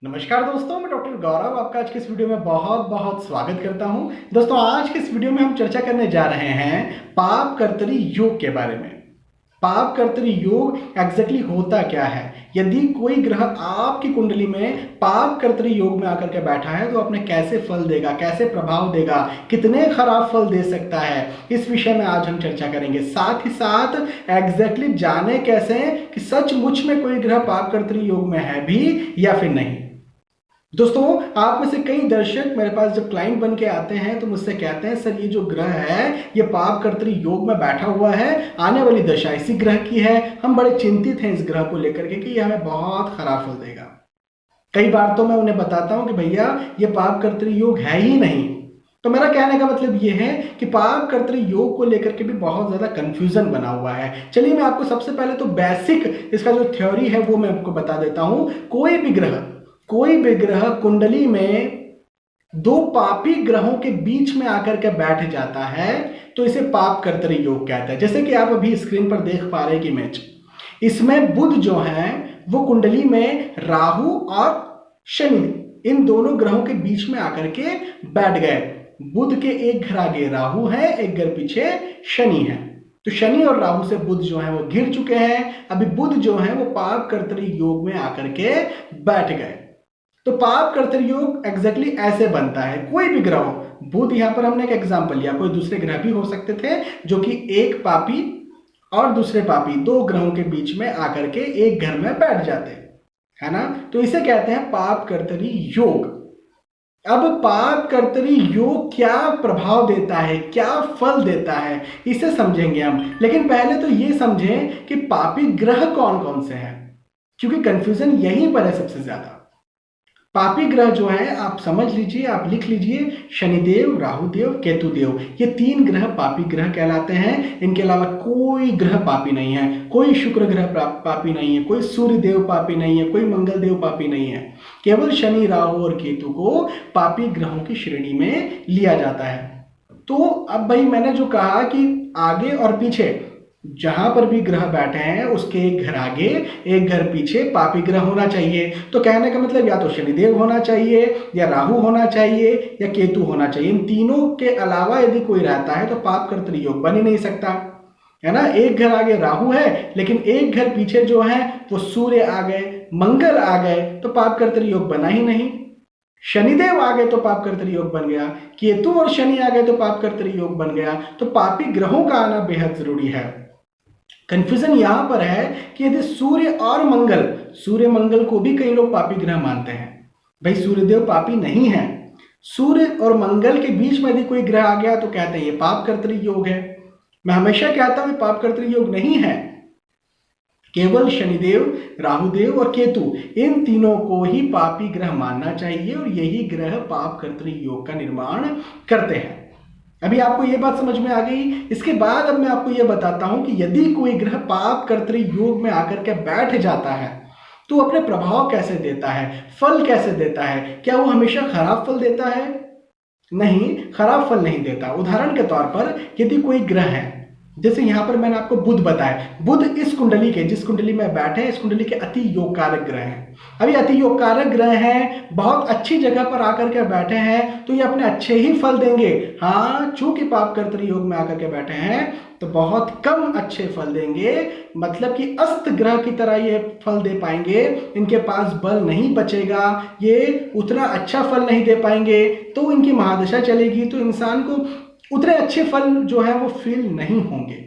नमस्कार दोस्तों, मैं डॉक्टर गौरव आपका आज के इस वीडियो में बहुत बहुत स्वागत करता हूं। दोस्तों, आज के इस वीडियो में हम चर्चा करने जा रहे हैं पाप कर्तरी योग के बारे में। पाप कर्तरी योग एग्जैक्टली होता क्या है? यदि कोई ग्रह आपकी कुंडली में पाप कर्तरी योग में आकर के बैठा है तो अपने कैसे फल देगा, कैसे प्रभाव देगा, कितने खराब फल दे सकता है, इस विषय में आज हम चर्चा करेंगे। साथ ही साथ एग्जैक्टली जाने कैसे कि सचमुच में कोई ग्रह पाप कर्तरी योग में है भी या फिर नहीं। दोस्तों, आप में से कई दर्शक मेरे पास जब क्लाइंट बन के आते हैं तो मुझसे कहते हैं, सर ये जो ग्रह है ये पाप कर्तरी योग में बैठा हुआ है, आने वाली दशा इसी ग्रह की है, हम बड़े चिंतित हैं इस ग्रह को लेकर के कि ये हमें बहुत खराब फल देगा। कई बार तो मैं उन्हें बताता हूं कि भैया ये पाप कर्तरी योग है ही नहीं। तो मेरा कहने का मतलब ये है कि पाप कर्तरी योग को लेकर के भी बहुत ज्यादा कंफ्यूजन बना हुआ है। चलिए मैं आपको सबसे पहले तो बेसिक इसका जो थ्योरी है वो मैं आपको बता देता हूं। कोई भी ग्रह कुंडली में दो पापी ग्रहों के बीच में आकर के बैठ जाता है तो इसे पाप कर्तरी योग कहता है। जैसे कि आप अभी स्क्रीन पर देख पा रहे हैं इमेज, इसमें बुध जो है वो कुंडली में राहु और शनि इन दोनों ग्रहों के बीच में आकर के बैठ गए। बुध के एक घर आगे राहु है, एक घर पीछे शनि है। तो शनि और राहु से बुध जो है वो घिर चुके हैं। अभी बुध जो है वो पाप कर्तरी योग में आकर के बैठ गए। तो पाप कर्तरी योग एग्जैक्टली ऐसे बनता है। कोई भी ग्रह हो, बुध यहां पर हमने एक एग्जांपल लिया, कोई दूसरे ग्रह भी हो सकते थे जो कि एक पापी और दूसरे पापी दो ग्रहों के बीच में आकर के एक घर में बैठ जाते हैं, है ना। तो इसे कहते हैं पाप कर्तरी योग। अब पाप कर्तरी योग क्या प्रभाव देता है, क्या फल देता है, इसे समझेंगे हम। लेकिन पहले तो ये समझें कि पापी ग्रह कौन कौन से हैं, क्योंकि कंफ्यूजन यहीं पर है सबसे ज्यादा। पापी ग्रह जो है आप समझ लीजिए, आप लिख लीजिए, शनिदेव, राहुदेव, केतुदेव, ये तीन ग्रह पापी ग्रह कहलाते हैं। इनके अलावा कोई ग्रह पापी नहीं है। कोई शुक्र ग्रह पापी नहीं है, कोई सूर्य देव पापी नहीं है, कोई मंगल देव पापी नहीं है। केवल शनि, राहु और केतु को पापी ग्रहों की श्रेणी में लिया जाता है। तो अब भाई मैंने जो कहा कि आगे और पीछे जहां पर भी ग्रह बैठे हैं उसके एक घर आगे एक घर पीछे पापी ग्रह होना चाहिए। तो कहने का मतलब या तो शनिदेव होना चाहिए, या राहु होना चाहिए, या केतु होना चाहिए। इन तीनों के अलावा यदि कोई रहता है तो पाप कर्तरी योग बन ही नहीं सकता, है ना। एक घर आगे राहु है लेकिन एक घर पीछे जो है वो सूर्य आ गए, मंगल आ गए, तो पाप कर्तरी योग बना ही नहीं। शनिदेव आ गए तो पाप कर्तरी योग बन गया, केतु और शनि आ गए तो पाप कर्तरी योग बन गया। तो पापी ग्रहों का आना बेहद जरूरी है। कंफ्यूजन यहां पर है कि यदि सूर्य और मंगल, सूर्य मंगल को भी कई लोग पापी ग्रह मानते हैं। भाई सूर्यदेव पापी नहीं है। सूर्य और मंगल के बीच में यदि कोई ग्रह आ गया तो कहते हैं ये पाप कर्तरी योग है। मैं हमेशा कहता हूं पाप कर्तरी योग नहीं है। केवल शनिदेव, राहुदेव और केतु, इन तीनों को ही पापी ग्रह मानना चाहिए और यही ग्रह पाप कर्तरी योग का निर्माण करते हैं। अभी आपको यह बात समझ में आ गई। इसके बाद अब मैं आपको यह बताता हूं कि यदि कोई ग्रह पाप कर्तरी योग में आकर के बैठ जाता है तो अपने प्रभाव कैसे देता है, फल कैसे देता है। क्या वो हमेशा खराब फल देता है? नहीं, खराब फल नहीं देता। उदाहरण के तौर पर यदि कोई ग्रह है, जैसे यहां पर मैंने आपको बुध बताया, बुध इस कुंडली के, जिस कुंडली में बैठे हैं, इस कुंडली के अति योग कारक ग्रह हैं। अभी अति योग कारक ग्रह हैं, बहुत अच्छी जगह पर आकर के बैठे हैं तो ये अपने अच्छे ही फल देंगे। हाँ, चूंकि पाप कर्तरी योग में आकर के बैठे हैं तो बहुत कम अच्छे फल देंगे, मतलब कि अस्त ग्रह की तरह ये फल दे पाएंगे। इनके पास बल नहीं बचेगा, ये उतना अच्छा फल नहीं दे पाएंगे, तो इनकी महादशा चलेगी तो इंसान को उतने अच्छे फल जो है वो फील नहीं होंगे।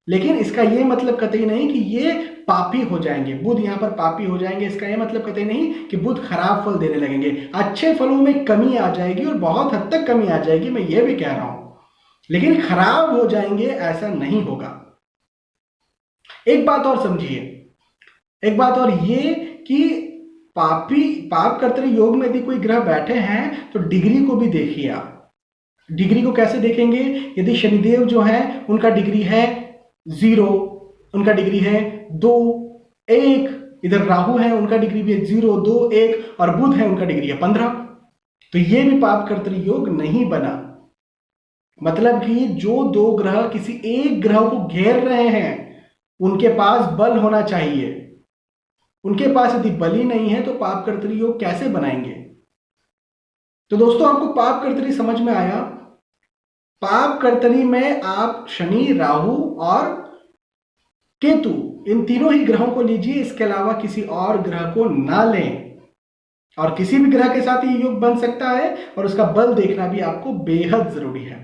लेकिन इसका ये मतलब कतई नहीं कि ये पापी हो जाएंगे। बुध यहां पर पापी हो जाएंगे, इसका ये मतलब कतई नहीं कि बुध खराब फल देने लगेंगे। अच्छे फलों में कमी आ जाएगी और बहुत हद तक कमी आ जाएगी, मैं ये भी कह रहा हूं, लेकिन खराब हो जाएंगे ऐसा नहीं होगा। एक बात और समझिए, एक बात और ये कि पाप कर्तरी योग में यदि कोई ग्रह बैठे हैं तो डिग्री को भी देखिए आप। डिग्री को कैसे देखेंगे? यदि शनिदेव जो है उनका डिग्री है 0, उनका डिग्री है 2, 1, इधर राहु है उनका डिग्री भी है 0, 2, 1, और बुध है उनका डिग्री है 15, तो ये भी पाप कर्तरी योग नहीं बना। मतलब कि जो दो ग्रह किसी एक ग्रह को घेर रहे हैं उनके पास बल होना चाहिए। उनके पास यदि बलि नहीं है तो पाप कर्तरी योग कैसे बनाएंगे? तो दोस्तों आपको पाप कर्तरी समझ में आया। पाप कर्तरी में आप शनि, राहु और केतु इन तीनों ही ग्रहों को लीजिए, इसके अलावा किसी और ग्रह को ना लें। और किसी भी ग्रह के साथ ये योग बन सकता है और उसका बल देखना भी आपको बेहद जरूरी है।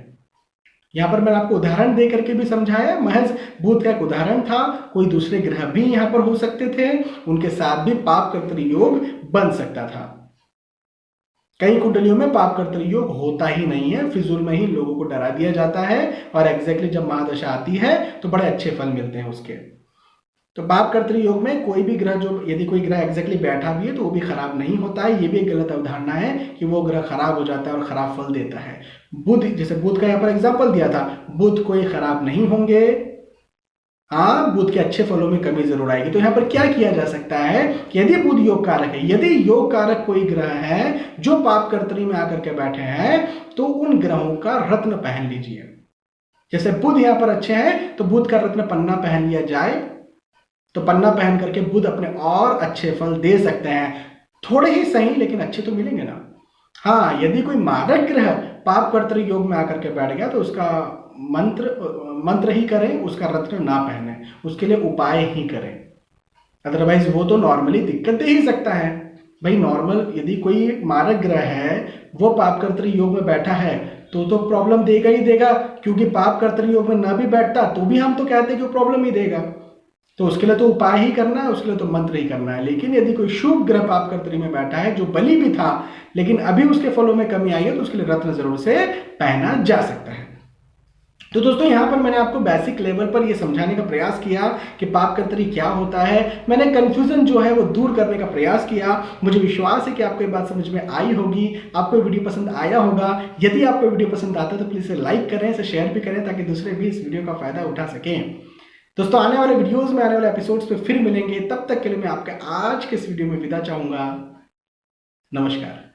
यहां पर मैंने आपको उदाहरण दे करके भी समझाया, महज बुध का एक उदाहरण था, कोई दूसरे ग्रह भी यहां पर हो सकते थे, उनके साथ भी पाप कर्तरी योग बन सकता था। कई कुंडलियों में पाप कर्तरी योग होता ही नहीं है, फिजूल में ही लोगों को डरा दिया जाता है और एग्जैक्टली जब महादशा आती है तो बड़े अच्छे फल मिलते हैं उसके। तो पाप कर्तरी योग में कोई भी ग्रह, जो यदि कोई ग्रह एग्जैक्टली बैठा भी है तो वो भी खराब नहीं होता है। ये भी एक गलत अवधारणा है कि वो ग्रह खराब हो जाता है और खराब फल देता है। बुध, जैसे बुध का यहाँ पर एग्जाम्पल दिया था, बुध कोई खराब नहीं होंगे, हाँ बुध के अच्छे फलों में कमी जरूर आएगी। तो यहाँ पर क्या किया जा सकता है कि यदि बुध योग कारक है, यदि योग कारक कोई ग्रह है जो पाप कर्तरी में आकर के बैठे हैं, तो उन ग्रहों का रत्न पहन लीजिए। जैसे बुध यहाँ पर अच्छे हैं तो बुध का रत्न पन्ना पहन लिया जाए, तो पन्ना पहन करके बुध अपने और अच्छे फल दे सकते हैं। थोड़े ही सही लेकिन अच्छे तो मिलेंगे ना। हाँ, यदि कोई मारक ग्रह पाप कर्तरी योग में आकर के बैठ गया तो उसका मंत्र ही करें, उसका रत्न ना पहने, उसके लिए उपाय ही करें। अदरवाइज वो तो नॉर्मली दिक्कत दे ही सकता है भाई। नॉर्मल यदि कोई मारक ग्रह है वो पाप कर्तरी योग में बैठा है तो प्रॉब्लम देगा ही देगा, क्योंकि पाप कर्तरी योग में ना भी बैठता तो भी हम तो कहते हैं कि प्रॉब्लम ही देगा। तो उसके लिए तो उपाय ही करना है, उसके लिए तो मंत्र ही करना है। लेकिन यदि कोई शुभ ग्रह पाप कर्तरी में बैठा है जो बलि भी था लेकिन अभी उसके फलों में कमी आई है, तो उसके लिए रत्न जरूर से पहना जा सकता है। तो दोस्तों यहाँ पर मैंने आपको बेसिक लेवल पर यह समझाने का प्रयास किया कि पाप कर्तरी क्या होता है। मैंने कंफ्यूजन जो है वो दूर करने का प्रयास किया। मुझे विश्वास है कि आपको ये बात समझ में आई होगी, आपको वीडियो पसंद आया होगा। यदि आपको वीडियो पसंद आता है तो प्लीज इसे लाइक करें, इसे शेयर भी करें ताकि दूसरे भी इस वीडियो का फायदा उठा सकें। दोस्तों आने वाले वीडियोस में, आने वाले एपिसोड्स पे फिर मिलेंगे। तब तक के लिए मैं आपके आज के इस वीडियो में विदा चाहूंगा। नमस्कार।